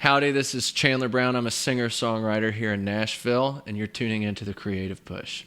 Howdy, this is Chandler Brown. I'm a singer-songwriter here in Nashville, and you're tuning into The Creative Push.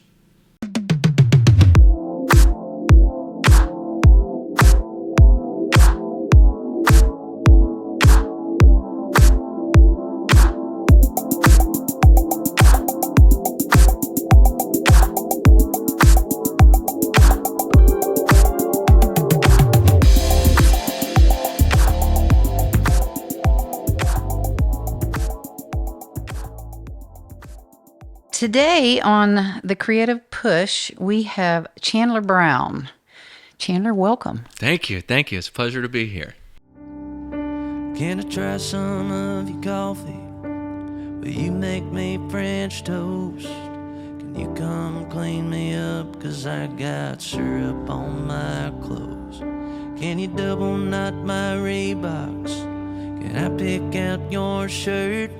Today on The Creative Push, we have Chandler Brown. Chandler, welcome. Thank you. It's a pleasure to be here. Can I try some of your coffee? Will you make me French toast? Can you come clean me up? 'Cause I got syrup on my clothes. Can you double knot my Reeboks? Can I pick out your shirt?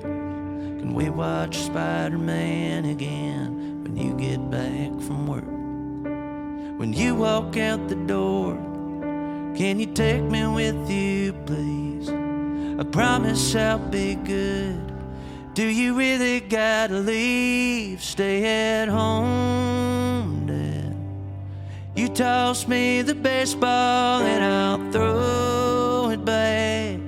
Can we watch Spider-Man again when you get back from work? When you walk out the door, can you take me with you, please? I promise I'll be good. Do you really gotta leave? Stay at home, Dad. You toss me the baseball and I'll throw it back.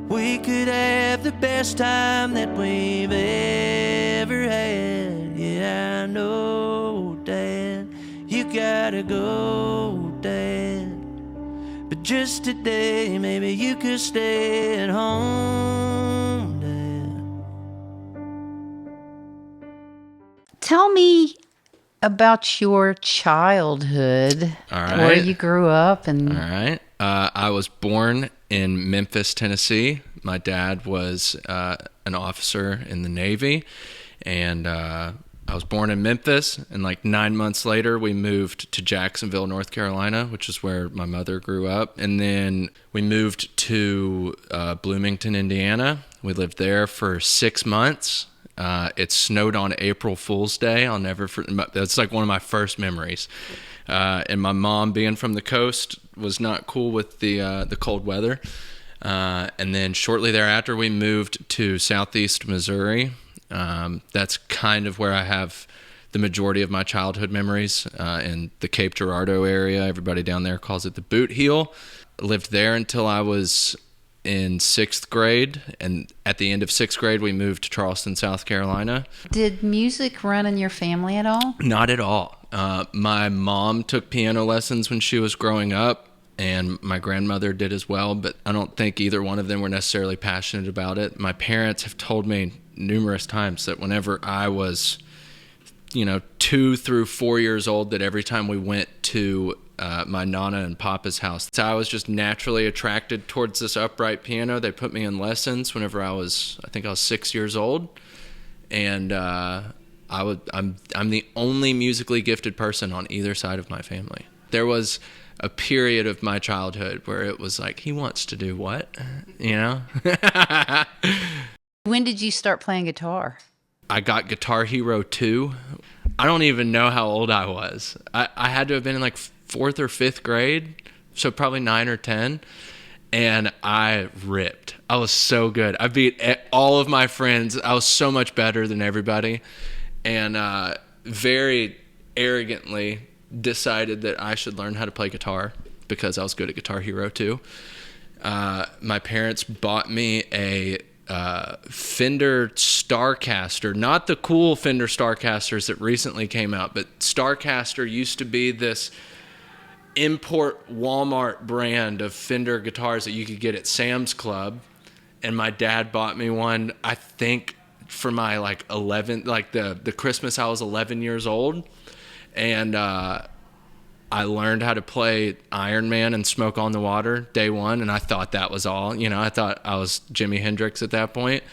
We could have the best time that we've ever had. Yeah, I know, Dad, you gotta go, Dad. But just today, maybe you could stay at home, Dad. Tell me about your childhood, All right. where you grew up. All right. I was born in Memphis, Tennessee. My dad was an officer in the Navy, and I was born in Memphis, and like 9 months later, we moved to Jacksonville, North Carolina, which is where my mother grew up. And then we moved to Bloomington, Indiana. We lived there for 6 months. It snowed on April Fool's Day. I'll never forget. That's like one of my first memories. And my mom, being from the coast, was not cool with the cold weather. And then shortly thereafter, we moved to southeast Missouri. That's kind of where I have the majority of my childhood memories, in the Cape Girardeau area. Everybody down there calls it the Boot Heel. I lived there until I was in 6th grade, and at the end of 6th grade, we moved to Charleston, South Carolina. Did music run in your family at all? Not at all. My mom took piano lessons when she was growing up, and my grandmother did as well, but I don't think either one of them were necessarily passionate about it. My parents have told me numerous times that whenever I was, 2 through 4 years old, that every time we went to my Nana and Papa's house, I was just naturally attracted towards this upright piano. They put me in lessons whenever I was 6 years old, and I'm the only musically gifted person on either side of my family. There was a period of my childhood where it was like, he wants to do what? When did you start playing guitar? I got Guitar Hero 2. I don't even know how old I was. I had to have been in like 4th or 5th grade, so probably 9 or 10. And I ripped. I was so good. I beat all of my friends. I was so much better than everybody. And very arrogantly decided that I should learn how to play guitar because I was good at Guitar Hero 2. My parents bought me a Fender Starcaster, not the cool Fender Starcasters that recently came out, but Starcaster used to be this import Walmart brand of Fender guitars that you could get at Sam's Club. And my dad bought me one, I think, for my the Christmas I was 11 years old. And I learned how to play Iron Man and Smoke on the Water day one, and I thought that was all. I thought I was Jimi Hendrix at that point.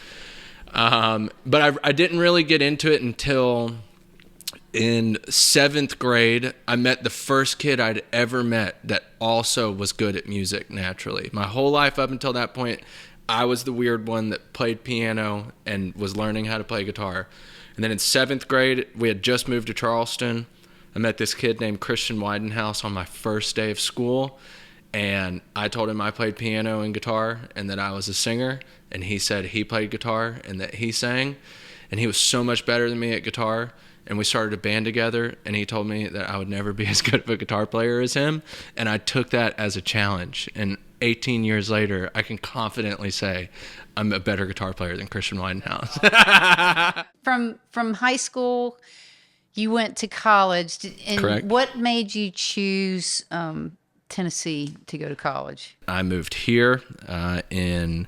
But I didn't really get into it until in 7th grade. I met the first kid I'd ever met that also was good at music naturally. My whole life up until that point, I was the weird one that played piano and was learning how to play guitar. And then in 7th grade, we had just moved to Charleston. I met this kid named Christian Widenhouse on my first day of school, And I told him I played piano and guitar and that I was a singer. And he said he played guitar and that he sang. And he was so much better than me at guitar. And we started a band together. And he told me that I would never be as good of a guitar player as him. And I took that as a challenge. And 18 years later, I can confidently say I'm a better guitar player than Christian Widenhouse. From high school, you went to college. And Correct. What made you choose Tennessee to go to college? I moved here in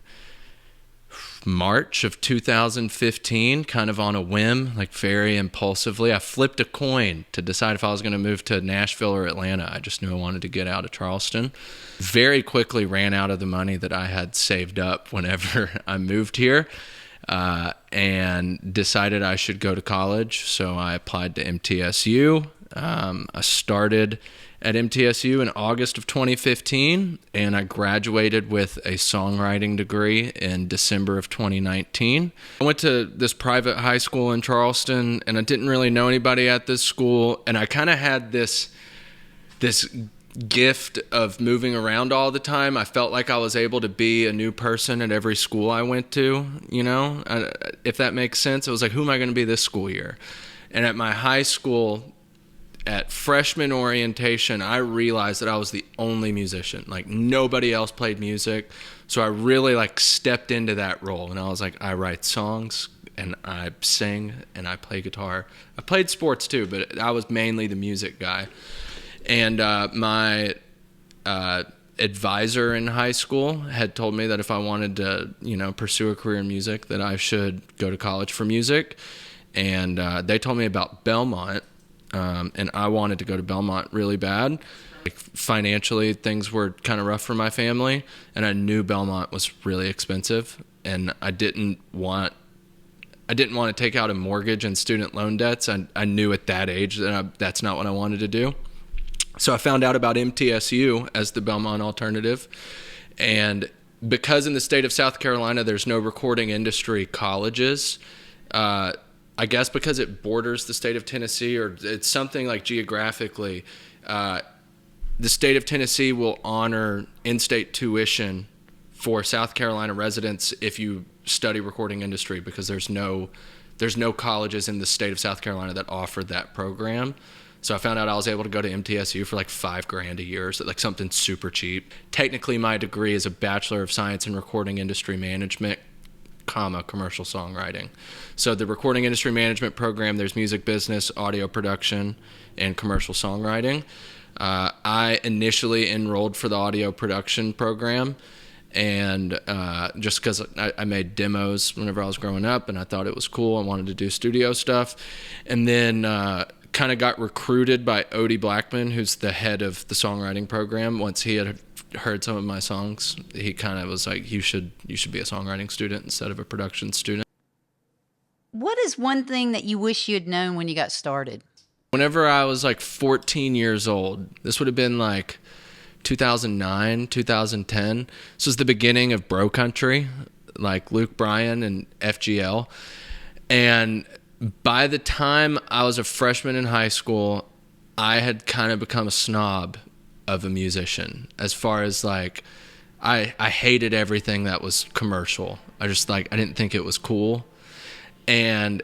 March of 2015, kind of on a whim, like very impulsively. I flipped a coin to decide if I was going to move to Nashville or Atlanta. I just knew I wanted to get out of Charleston. Very quickly ran out of the money that I had saved up whenever I moved here, and decided I should go to college. So I applied to MTSU. I started at MTSU in August of 2015, and I graduated with a songwriting degree in December of 2019. I went to this private high school in Charleston, and I didn't really know anybody at this school, and I kind of had this gift of moving around all the time. I felt like I was able to be a new person at every school I went to, if that makes sense. It was like, who am I going to be this school year? And at my high school, at freshman orientation, I realized that I was the only musician. Like, nobody else played music. So I really stepped into that role, and I was like, I write songs and I sing and I play guitar. I played sports too, but I was mainly the music guy. And my advisor in high school had told me that if I wanted to, pursue a career in music, that I should go to college for music. And they told me about Belmont. And I wanted to go to Belmont really bad. Financially, things were kind of rough for my family, and I knew Belmont was really expensive, and I didn't want to take out a mortgage and student loan debts. I knew at that age that that's not what I wanted to do. So I found out about MTSU as the Belmont alternative, and because in the state of South Carolina there's no recording industry colleges, I guess because it borders the state of Tennessee, or it's something like geographically, the state of Tennessee will honor in-state tuition for South Carolina residents if you study recording industry, because there's no colleges in the state of South Carolina that offer that program. So I found out I was able to go to MTSU for $5,000 a year, so something super cheap. Technically, my degree is a Bachelor of Science in Recording Industry Management, commercial songwriting. So the recording industry management program, there's music business, audio production, and commercial songwriting. I initially enrolled for the audio production program, and just because I made demos whenever I was growing up, and I thought it was cool. I wanted to do studio stuff. And then kind of got recruited by Odie Blackman, who's the head of the songwriting program. Once he had heard some of my songs, he kind of was like, you should be a songwriting student instead of a production student. What is one thing that you wish you had known when you got started? Whenever I was 14 years old, this would have been 2009, 2010. This was the beginning of bro country, like Luke Bryan and FGL. And by the time I was a freshman in high school, I had kind of become a snob of a musician, as far as I hated everything that was commercial. I just I didn't think it was cool. And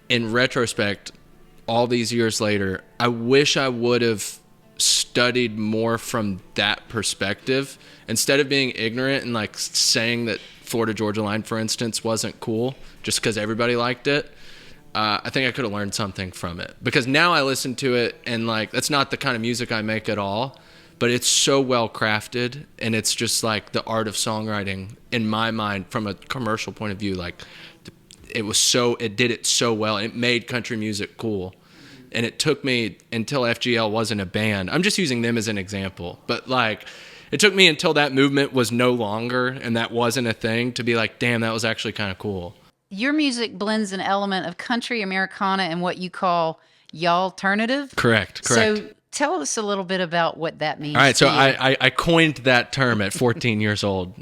in retrospect, all these years later, I wish I would have studied more from that perspective, instead of being ignorant and saying that Florida Georgia Line, for instance, wasn't cool just because everybody liked it. I think I could have learned something from it, because now I listen to it and that's not the kind of music I make at all, but it's so well crafted, and it's just the art of songwriting in my mind from a commercial point of view. It did it so well. It made country music cool. And it took me until FGL wasn't a band. I'm just using them as an example, but it took me until that movement was no longer and that wasn't a thing to be damn, that was actually kind of cool. Your music blends an element of country, Americana, and what you call Yallternative. Correct. So tell us a little bit about what that means. All right, so I coined that term at 14 years old.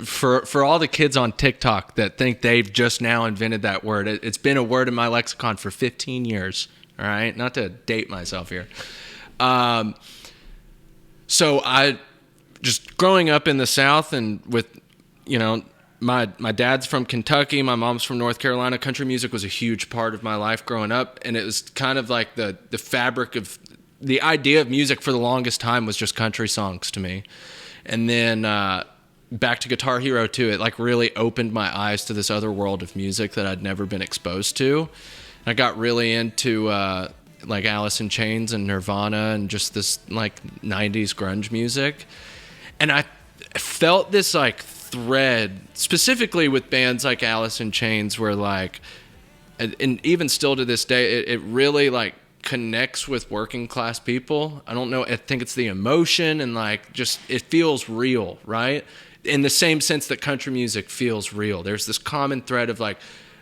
For all the kids on TikTok that think they've just now invented that word, it's been a word in my lexicon for 15 years. All right, not to date myself here. So I just growing up in the South and with, you know, my dad's from Kentucky, my mom's from North Carolina. Country music was a huge part of my life growing up, and it was kind of like the fabric of the idea of music for the longest time was just country songs to me. And then back to Guitar Hero 2, it like really opened my eyes to this other world of music that I'd never been exposed to. I got really into like Alice in Chains and Nirvana and just this like 90s grunge music. And I felt this like thread, specifically with bands like Alice in Chains, where like, and even still to this day, it really like connects with working class people. I don't know, I think it's the emotion and like just it feels real, right? In the same sense that country music feels real. There's this common thread of like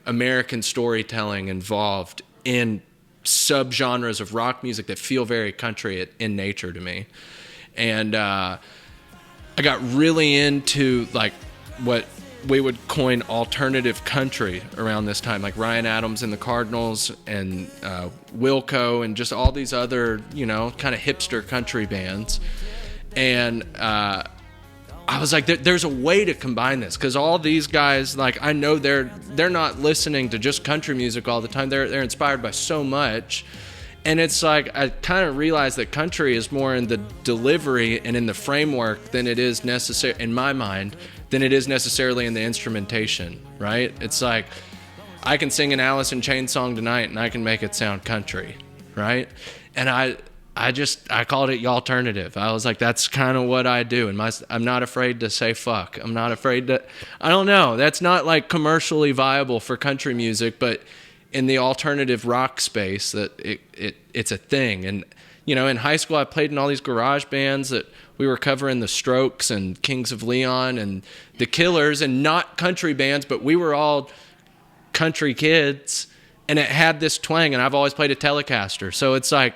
American storytelling involved in subgenres of rock music that feel very country in nature to me. And I got really into like what we would coin alternative country around this time, like Ryan Adams and the Cardinals and Wilco and just all these other, you know, kind of hipster country bands. And I was like, there's a way to combine this, because all these guys, like, I know they're not listening to just country music all the time. They're inspired by so much. And it's like, I kind of realized that country is more in the delivery and in the framework than it is necessary, in my mind, than it is necessarily in the instrumentation, right? It's like, I can sing an Alice in Chains song tonight and I can make it sound country, right? And I called it Yallternative. I was like, that's kind of what I do. And I'm not afraid to say fuck. I'm not afraid to, I don't know. That's not like commercially viable for country music, but in the alternative rock space, that it's a thing. And, you know, in high school, I played in all these garage bands that we were covering the Strokes and Kings of Leon and the Killers, and not country bands, but we were all country kids, and it had this twang, and I've always played a Telecaster. So it's like,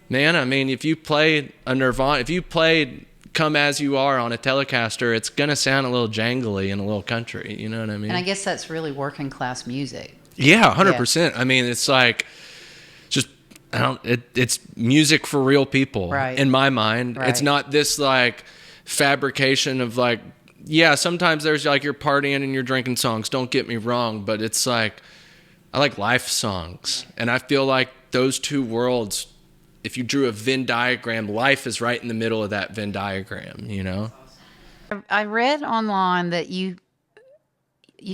man, I mean, if you play a Nirvana, if you played Come As You Are on a Telecaster, it's going to sound a little jangly and a little country, you know what I mean? And I guess that's really working class music. Yeah, 100%. I mean, it's like, just, it's music for real people, right, in my mind. Right. It's not this like fabrication of like, yeah, sometimes there's like you're partying and you're drinking songs, don't get me wrong, but it's like, I like life songs. And I feel like those two worlds, if you drew a Venn diagram, life is right in the middle of that Venn diagram, you know? I read online that you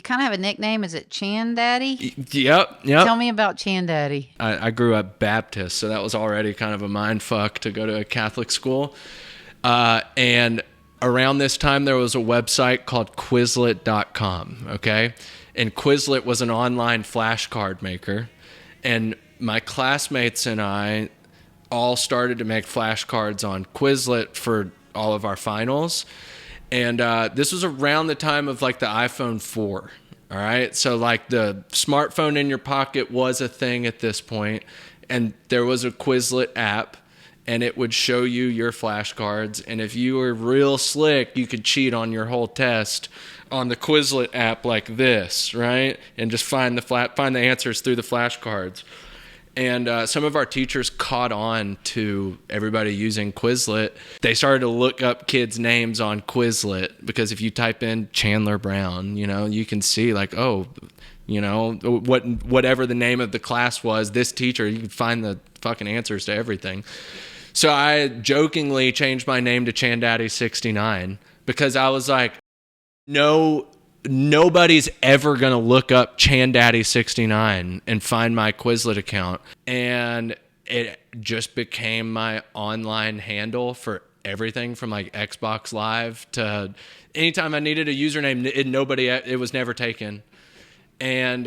kind of have a nickname. Is it ChanDaddy? Yep. Tell me about ChanDaddy. I grew up Baptist, so that was already kind of a mind fuck to go to a Catholic school. And around this time, there was a website called Quizlet.com, okay? And Quizlet was an online flashcard maker. And my classmates and I all started to make flashcards on Quizlet for all of our finals. And this was around the time of like the iPhone 4, all right? So like the smartphone in your pocket was a thing at this point, and there was a Quizlet app, and it would show you your flashcards. And if you were real slick, you could cheat on your whole test on the Quizlet app like this, right? And just find the answers through the flashcards. And some of our teachers caught on to everybody using Quizlet. They started to look up kids' names on Quizlet, because if you type in Chandler Brown, you know, you can see like, oh, you know, whatever the name of the class was, this teacher, you can find the fucking answers to everything. So I jokingly changed my name to ChanDaddy69, because I was like, nobody's ever going to look up ChanDaddy69 and find my Quizlet account. And it just became my online handle for everything from like Xbox Live to anytime I needed a username, it was never taken. And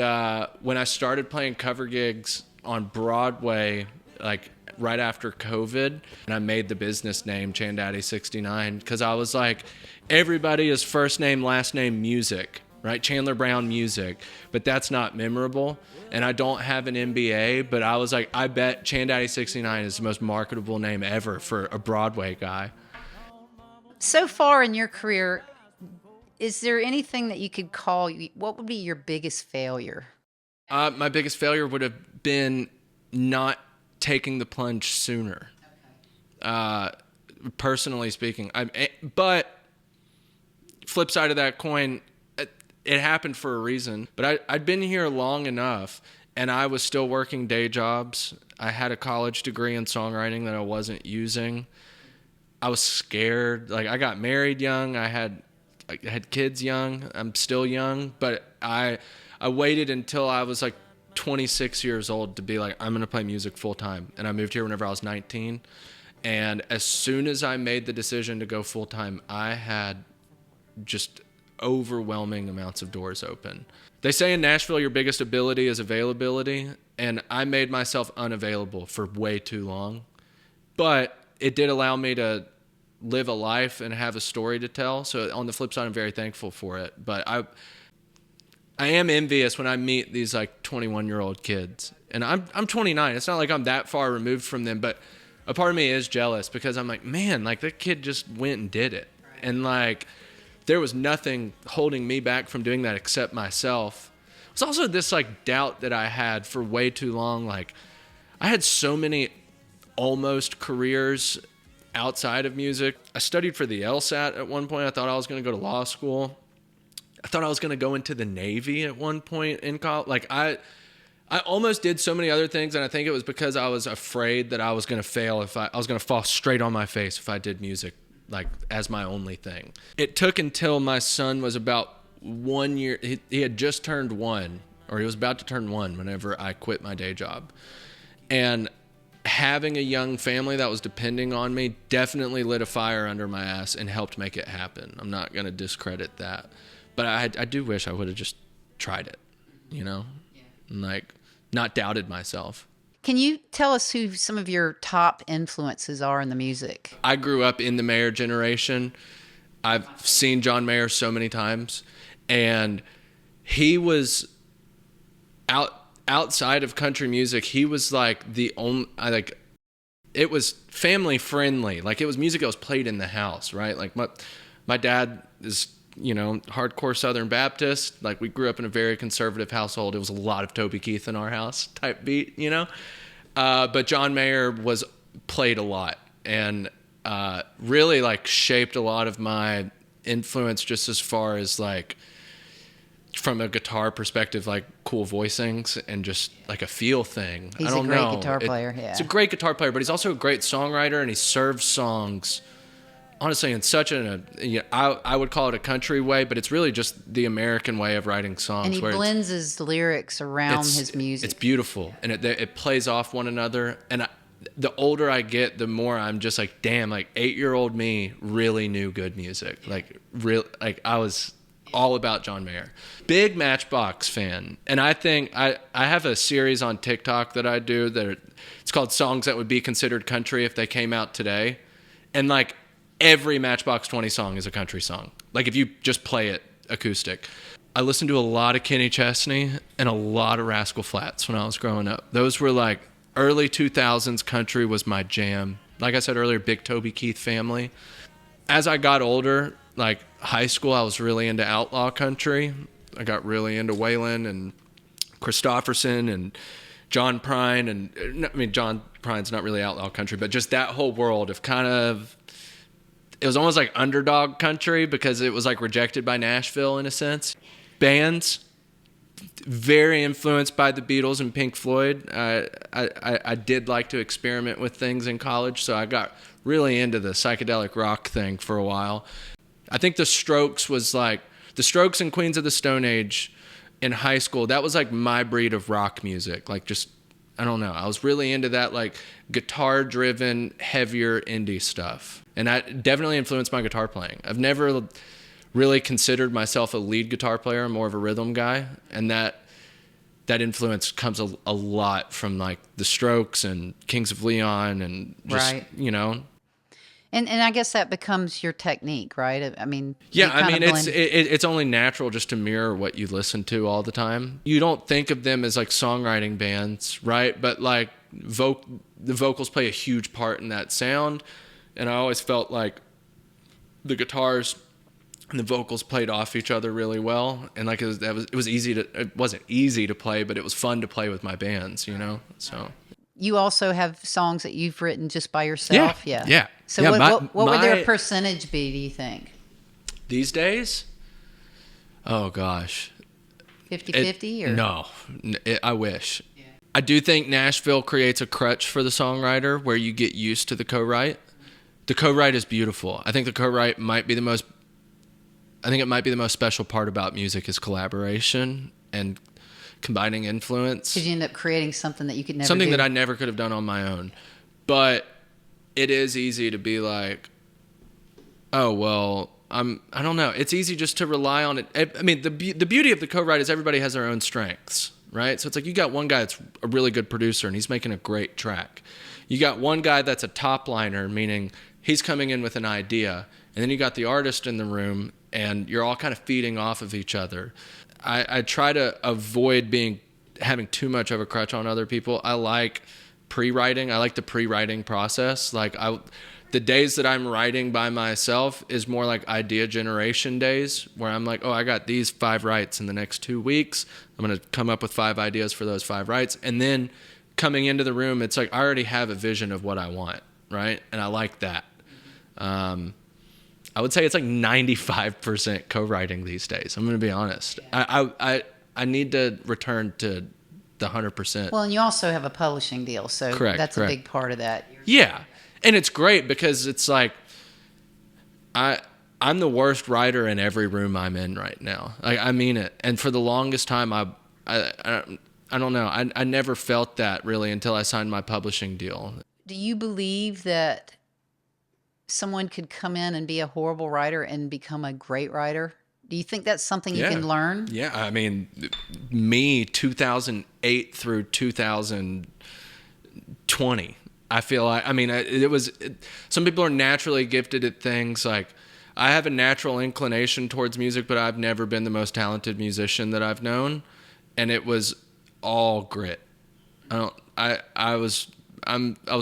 when I started playing cover gigs on Broadway, like right after COVID, and I made the business name ChanDaddy69, because I was like, everybody is first name, last name, music, right? Chandler Brown music, but that's not memorable. And I don't have an MBA, but I was like, I bet ChanDaddy69 is the most marketable name ever for a Broadway guy. So far in your career, is there anything that you could call, what would be your biggest failure? My biggest failure would have been not taking the plunge sooner. personally speaking. But flip side of that coin, it happened for a reason. But I'd been here long enough, and I was still working day jobs. I had a college degree in songwriting that I wasn't using. I was scared. Like, I got married young. I had kids young. I'm still young, but I waited until I was like 26 years old to be like, I'm going to play music full time. And I moved here whenever I was 19. And as soon as I made the decision to go full time, I had just overwhelming amounts of doors open. They say in Nashville, your biggest ability is availability. And I made myself unavailable for way too long. But it did allow me to live a life and have a story to tell. So on the flip side, I'm very thankful for it. But I am envious when I meet these like 21-year-old kids. And I'm 29. It's not like I'm that far removed from them, but a part of me is jealous because I'm like, man, like that kid just went and did it. And like there was nothing holding me back from doing that except myself. It's also this like doubt that I had for way too long. Like I had so many almost careers outside of music. I studied for the LSAT at one point. I thought I was going to go to law school. I thought I was going to go into the Navy at one point in college. Like I almost did so many other things, and I think it was because I was afraid that I was going to fail if I was going to fall straight on my face if I did music like as my only thing. It took until my son was about 1 year. He had just turned 1, or he was about to turn 1 whenever I quit my day job. And having a young family that was depending on me definitely lit a fire under my ass and helped make it happen. I'm not going to discredit that. But I do wish I would have just tried it, you know? Yeah. And like not doubted myself. Can you tell us who some of your top influences are in the music? I grew up in the Mayer generation. I've seen John Mayer so many times, and he was outside of country music. He was like the only, it was family friendly. Like it was music that was played in the house, right? Like my dad is, you know, hardcore Southern Baptist. Like we grew up in a very conservative household. It was a lot of Toby Keith in our house type beat, you know? But John Mayer was played a lot and really like shaped a lot of my influence just as far as like from a guitar perspective, like cool voicings and just like a feel thing. He's I don't a great know. guitar player, yeah. He's a great guitar player, but he's also a great songwriter, and he serves songs honestly in such I would call it a country way, but it's really just the American way of writing songs. And he blends his lyrics around his music. It's beautiful, and it plays off one another. And the older I get, the more I'm just like, damn, like 8-year-old me really knew good music. Like I was all about John Mayer. Big Matchbox fan. And I think I have a series on TikTok that I do it's called Songs That Would Be Considered Country If They Came Out Today. And like every Matchbox 20 song is a country song. Like if you just play it acoustic. I listened to a lot of Kenny Chesney and a lot of Rascal Flatts when I was growing up. Those were like early 2000s country was my jam. Like I said earlier, big Toby Keith family. As I got older, like high school, I was really into outlaw country. I got really into Waylon and Christopherson and John Prine. And I mean, John Prine's not really outlaw country, but just that whole world of kind of, it was almost like underdog country because it was like rejected by Nashville in a sense. Bands, very influenced by the Beatles and Pink Floyd. I did like to experiment with things in college, so I got really into the psychedelic rock thing for a while. I think the Strokes and Queens of the Stone Age in high school, that was like my breed of rock music. Like just, I don't know. I was really into that like guitar driven, heavier indie stuff. And that definitely influenced my guitar playing. I've never really considered myself a lead guitar player. I'm more of a rhythm guy. And that influence comes a lot from like the Strokes and Kings of Leon and just, right. You know. And I guess that becomes your technique, right? I mean, yeah, I mean, it's only natural just to mirror what you listen to all the time. You don't think of them as like songwriting bands, right? But like the vocals play a huge part in that sound. And I always felt like the guitars and the vocals played off each other really well. And like it wasn't easy to play, but it was fun to play with my bands, you know? So you also have songs that you've written just by yourself? Yeah. So Yeah, what would their percentage be, do you think? These days? Oh, gosh. 50-50? Or? No. I wish. Yeah. I do think Nashville creates a crutch for the songwriter where you get used to the co-write. The co-write is beautiful. I think the co-write might be the most special part about music is collaboration and combining influence. Because you end up creating something that you could never Something do. that I never could have done on my own. But it is easy to be like, oh, well, I don't know. It's easy just to rely on it. I mean, the beauty of the co-write is everybody has their own strengths, right? So it's like you got one guy that's a really good producer and he's making a great track. You got one guy that's a top liner, meaning he's coming in with an idea. And then you got the artist in the room and you're all kind of feeding off of each other. I try to avoid having too much of a crutch on other people. I like pre-writing. I like the pre-writing process. Like the days that I'm writing by myself is more like idea generation days where I'm like, oh, I got these 5 writes in the next 2 weeks. I'm going to come up with 5 ideas for those 5 writes. And then coming into the room, it's like I already have a vision of what I want, right? And I like that. I would say it's like 95% co-writing these days. I'm going to be honest. I need to return to the 100%. Well, and you also have a publishing deal, so that's a big part of that. Yeah. And it's great because it's like I'm the worst writer in every room I'm in right now. Like, I mean it. And for the longest time, I don't know. I never felt that really until I signed my publishing deal. Do you believe that someone could come in and be a horrible writer and become a great writer? Do you think that's something you can learn? Yeah. I mean, me, 2008 through 2020, I feel like, I mean, some people are naturally gifted at things. Like, I have a natural inclination towards music, but I've never been the most talented musician that I've known. And it was all grit. I was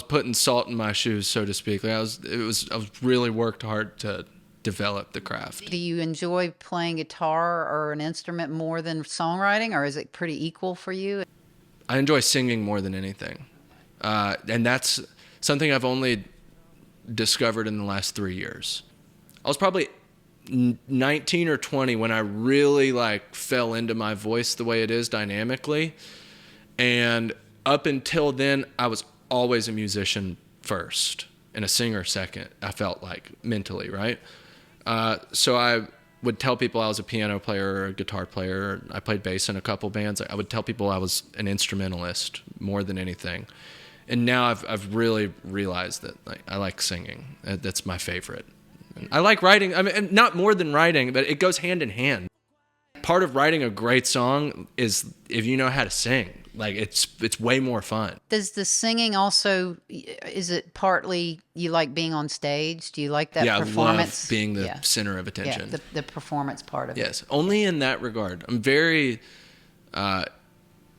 putting salt in my shoes, so to speak. Like I was really worked hard to develop the craft. Do you enjoy playing guitar or an instrument more than songwriting, or is it pretty equal for you? I enjoy singing more than anything. And that's something I've only discovered in the last 3 years. I was probably 19 or 20 when I really fell into my voice the way it is dynamically. And up until then, I was always a musician first and a singer second, I felt like, mentally, right? So I would tell people I was a piano player or a guitar player. I played bass in a couple bands. I would tell people I was an instrumentalist more than anything. And now I've really realized that I like singing. That's my favorite. And I like writing. I mean, not more than writing, but it goes hand in hand. Part of writing a great song is if you know how to sing. Like, it's way more fun. Does the singing also, is it partly you like being on stage? Do you like that performance? I love being the center of attention. Yeah, the performance part of it. Yes, only in that regard. I'm very,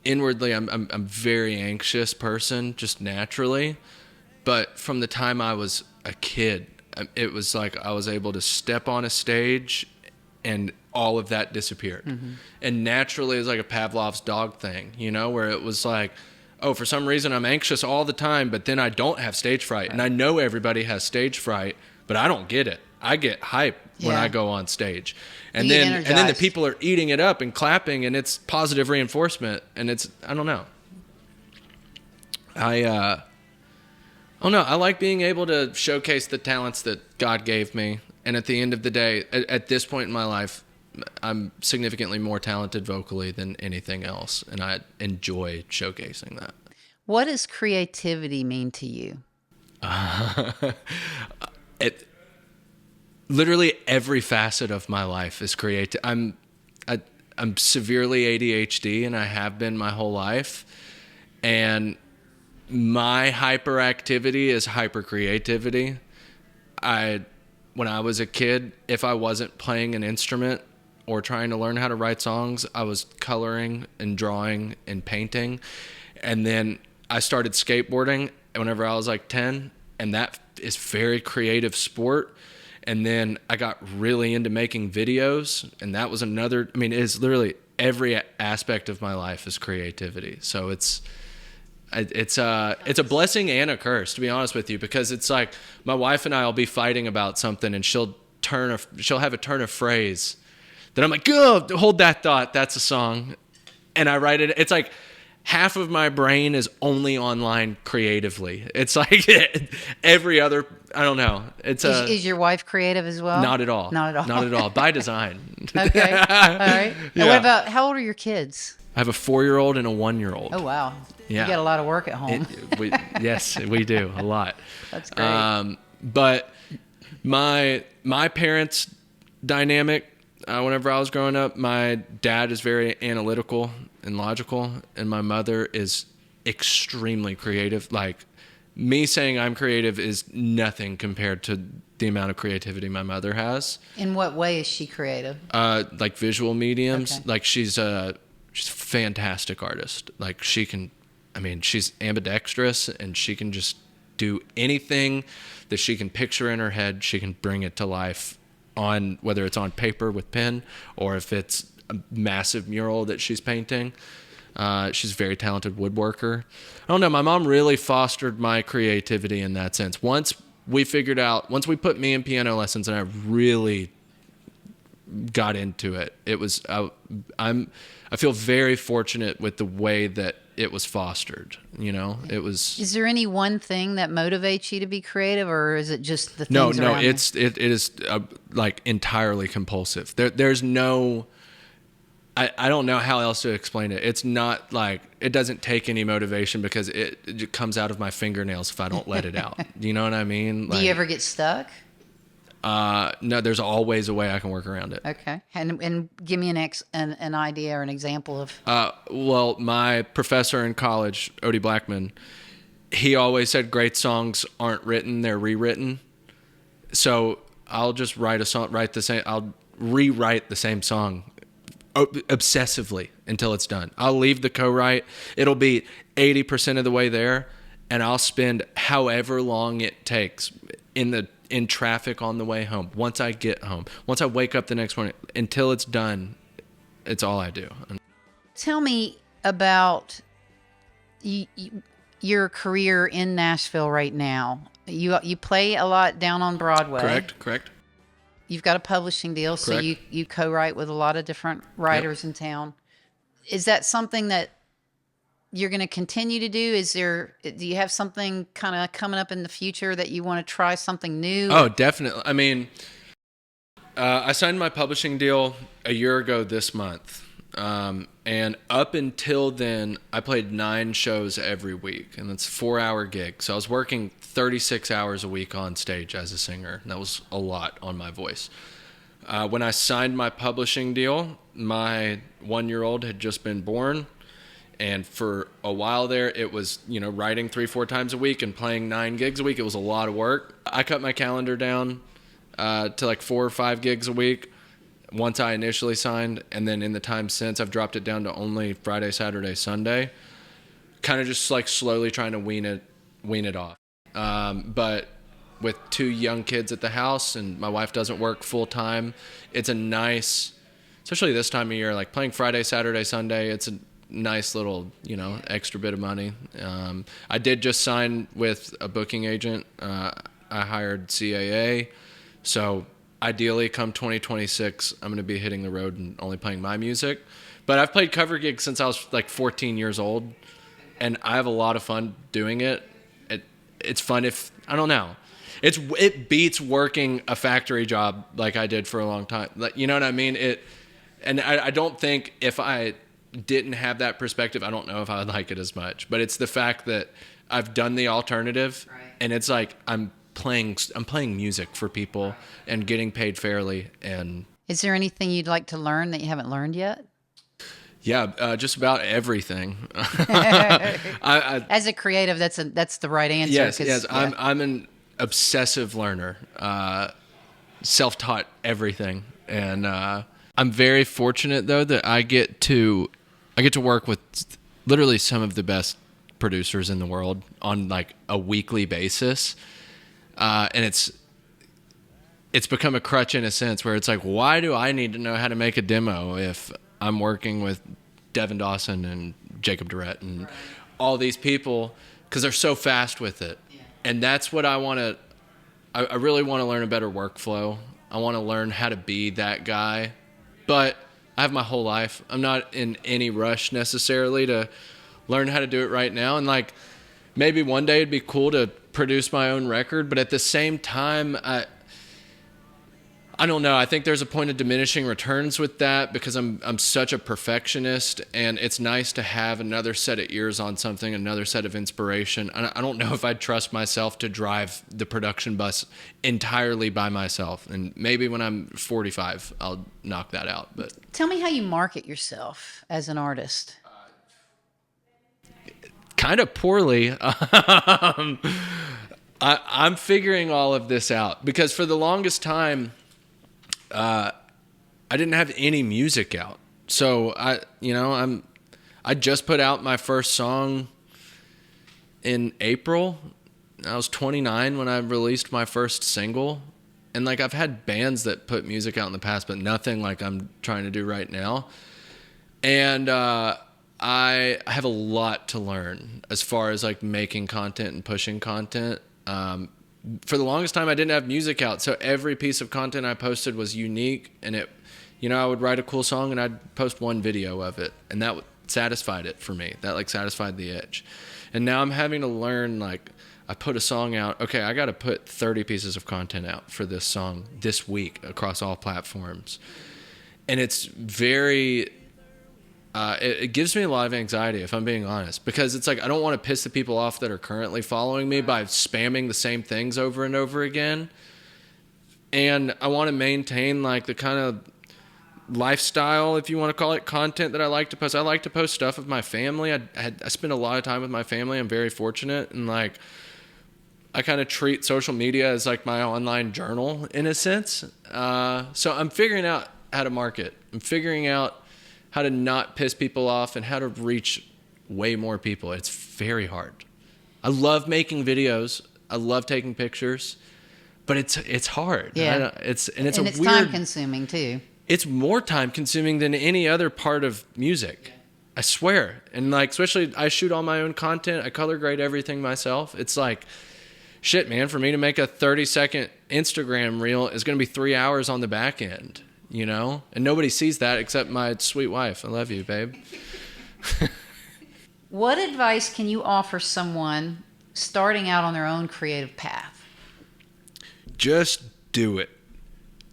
inwardly, I'm a very anxious person, just naturally. But from the time I was a kid, it was like I was able to step on a stage and all of that disappeared. Mm-hmm. And naturally, it was like a Pavlov's dog thing, where it was like, oh, for some reason I'm anxious all the time, but then I don't have stage fright. Right. And I know everybody has stage fright, but I don't get it. I get hype when I go on stage. And then the people are eating it up and clapping, and it's positive reinforcement. And I don't know. I like being able to showcase the talents that God gave me. And at the end of the day, at this point in my life, I'm significantly more talented vocally than anything else, and I enjoy showcasing that. What does creativity mean to you? Literally every facet of my life is creative. I'm severely ADHD, and I have been my whole life. And my hyperactivity is hypercreativity. When I was a kid, if I wasn't playing an instrument or trying to learn how to write songs, I was coloring and drawing and painting. And then I started skateboarding whenever I was like 10, and that is very creative sport. And then I got really into making videos, and that was it's literally every aspect of my life is creativity. So It's a blessing and a curse, to be honest with you, because it's like my wife and I will be fighting about something, and she'll have a turn of phrase that I'm like, "Go, hold that thought. That's a song," and I write it. It's like half of my brain is only online creatively. It's like every other. I don't know. Is your wife creative as well? Not at all. Not at all. Not at all. By design. Okay. All right. And Yeah. what about, how old are your kids? I have a 4-year-old and a 1-year-old. Oh, wow. Yeah. You got a lot of work at home. Yes, we do a lot. That's great. But my parents' dynamic, whenever I was growing up, my dad is very analytical and logical, and my mother is extremely creative. Like, me saying I'm creative is nothing compared to the amount of creativity my mother has. In what way is she creative? Like visual mediums. Okay. Like she's a fantastic artist. Like she's ambidextrous, and she can just do anything that she can picture in her head. She can bring it to life, on whether it's on paper with pen or if it's a massive mural that she's painting. She's a very talented woodworker. I don't know. My mom really fostered my creativity in that sense. Once we put me in piano lessons and I really got into it, I feel very fortunate with the way that it was fostered. It was. Is there any one thing that motivates you to be creative, or is it just the things No, around you? it is like entirely compulsive. There's no. I don't know how else to explain it. It's not like, it doesn't take any motivation, because it comes out of my fingernails if I don't let it out. You know what I mean? Do you ever get stuck? No, there's always a way I can work around it. Okay. And give me an idea or an example of. Well, my professor in college, Odie Blackman, he always said great songs aren't written, they're rewritten. So I'll just I'll rewrite the same song obsessively until it's done. I'll leave the co-write. It'll be 80% of the way there, and I'll spend however long it takes in traffic on the way home. Once I get home, once I wake up the next morning, until it's done, it's all I do. Tell me about your career in Nashville right now. You play a lot down on Broadway. Correct. You've got a publishing deal, so you co-write with a lot of different writers in town. Is that something that you're going to continue to do? Do you have something kind of coming up in the future that you want to try something new? Oh, definitely. I mean, I signed my publishing deal a year ago this month. And up until then, I played 9 shows every week, and that's 4-hour gigs. So I was working 36 hours a week on stage as a singer, and that was a lot on my voice. When I signed my publishing deal, my 1-year-old had just been born, and for a while there, it was, writing 3-4 times a week and playing 9 gigs a week. It was a lot of work. I cut my calendar down to like 4 or 5 gigs a week once I initially signed, and then in the time since, I've dropped it down to only Friday, Saturday, Sunday. Kind of just like slowly trying to wean it off. But with 2 young kids at the house, and my wife doesn't work full time, it's a nice, especially this time of year, like playing Friday, Saturday, Sunday. It's a nice little, extra bit of money. I did just sign with a booking agent. I hired CAA, so ideally, come 2026, I'm going to be hitting the road and only playing my music. But I've played cover gigs since I was like 14 years old, and I have a lot of fun doing it. It's fun if, I don't know. It beats working a factory job like I did for a long time. Like, you know what I mean? And I don't think if I didn't have that perspective, I don't know if I would like it as much. But it's the fact that I've done the alternative, and it's like I'm playing music for people and getting paid fairly. And is there anything you'd like to learn that you haven't learned yet? Yeah, just about everything. As a creative, that's the right answer. Yes. Yeah. I'm an obsessive learner, self-taught everything, and I'm very fortunate though that I get to work with literally some of the best producers in the world on like a weekly basis. And it's become a crutch in a sense where it's like, why do I need to know how to make a demo if I'm working with Devin Dawson and Jacob Durrett and all these people because they're so fast with it. Yeah. And that's what I want to, I really want to learn a better workflow. I want to learn how to be that guy. But I have my whole life. I'm not in any rush necessarily to learn how to do it right now. And like, maybe one day it'd be cool to produce my own record. But at the same time, I don't know. I think there's a point of diminishing returns with that because I'm such a perfectionist, and it's nice to have another set of ears on something, another set of inspiration. I don't know if I'd trust myself to drive the production bus entirely by myself. And maybe when I'm 45, I'll knock that out. But tell me how you market yourself as an artist. Kind of poorly. I'm figuring all of this out because for the longest time, I didn't have any music out. So I just put out my first song in April. I was 29 when I released my first single. And like, I've had bands that put music out in the past, but nothing like I'm trying to do right now. And, I have a lot to learn as far as like making content and pushing content. For the longest time, I didn't have music out, so every piece of content I posted was unique, and I would write a cool song and I'd post one video of it, and that satisfied it for me. That like satisfied the itch. And now I'm having to learn, like, I put a song out. Okay, I got to put 30 pieces of content out for this song this week across all platforms, and it's very. It gives me a lot of anxiety, if I'm being honest, because it's like I don't want to piss the people off that are currently following me by spamming the same things over and over again. And I want to maintain like the kind of lifestyle, if you want to call it, content that I like to post. I like to post stuff of my family. I spend a lot of time with my family. I'm very fortunate, and like I kind of treat social media as like my online journal in a sense. So I'm figuring out how to market. I'm figuring out how to not piss people off and how to reach way more people. It's very hard. I love making videos. I love taking pictures, but it's hard. Yeah. It's weird, time consuming too. It's more time consuming than any other part of music. I swear. And like, especially I shoot all my own content. I color grade everything myself. It's like, shit, man, for me to make a 30-second Instagram reel is going to be 3 hours on the back end. You know, and nobody sees that except my sweet wife. I love you, babe. What advice can you offer someone starting out on their own creative path? Just do it.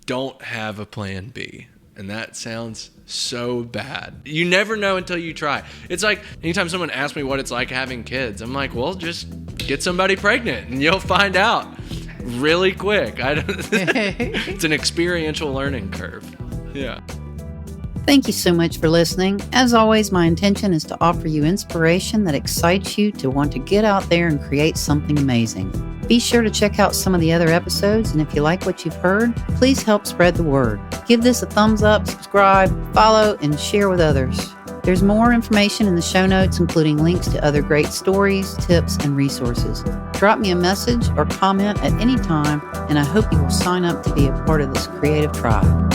Don't have a plan B. And that sounds so bad. You never know until you try. It's like anytime someone asks me what it's like having kids, I'm like, well, just get somebody pregnant and you'll find out. Really quick. It's an experiential learning curve. Yeah. Thank you so much for listening. As always, my intention is to offer you inspiration that excites you to want to get out there and create something amazing. Be sure to check out some of the other episodes, and if you like what you've heard, please help spread the word. Give this a thumbs up, subscribe, follow, and share with others. There's more information in the show notes, including links to other great stories, tips, and resources. Drop me a message or comment at any time, and I hope you will sign up to be a part of this creative tribe.